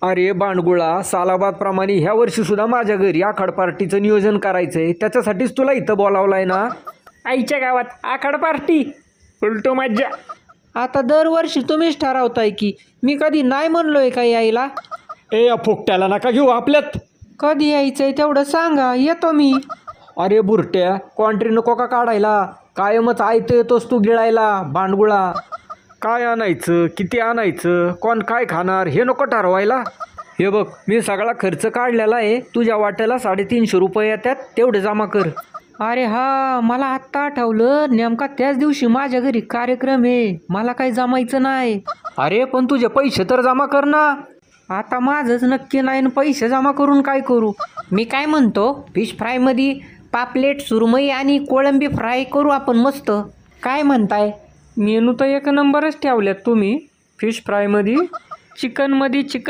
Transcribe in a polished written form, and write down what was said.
अरे बाणगुळा, सालाबादप्रमाणे ह्या वर्षी सुद्धा माझ्या घरी आखाड पार्टीचं नियोजन करायचंय, त्याच्यासाठीच तुला इथं बोलावलंय ना. आईच्या गावात आखाड पार्टी, उलटो मज्जा. आता दरवर्षी तुम्हीच ठरवताय की, मी कधी नाही म्हणलोय का यायला. ए फुकट्याला नका घेऊ आपल्यात. कधी यायचंय तेवढं सांगा, येतो मी. अरे बुरट्या, कॉन्ट्री नको का काढायला, कायमच आयतं येतोस तू गिळायला. बाणगुळा, काय आणायचं, किती आणायचं, कोण काय खाणार हे नको ठरवायला. हे बघ, मी सगळा खर्च काढलेला आहे, तुझ्या वाट्याला 350 रुपये येतात, तेवढे जमा कर. अरे हा, मला आत्ता आठवलं, नेमका त्याच दिवशी माझ्या घरी कार्यक्रम आहे, मला काही जमायचं नाही. अरे पण तुझे पैसे तर जमा कर ना. आता माझंच नक्की नाही, पैसे जमा करून काय करू. मी काय म्हणतो, फिश फ्रायमध्ये पापलेट, सुरमई आणि कोळंबी फ्राय करू आपण मस्त. काय म्हणताय? मेनू तर एक नंबरच ठेवल्यात तुम्ही. फिश फ्रायमध्ये, चिकनमध्ये चिकन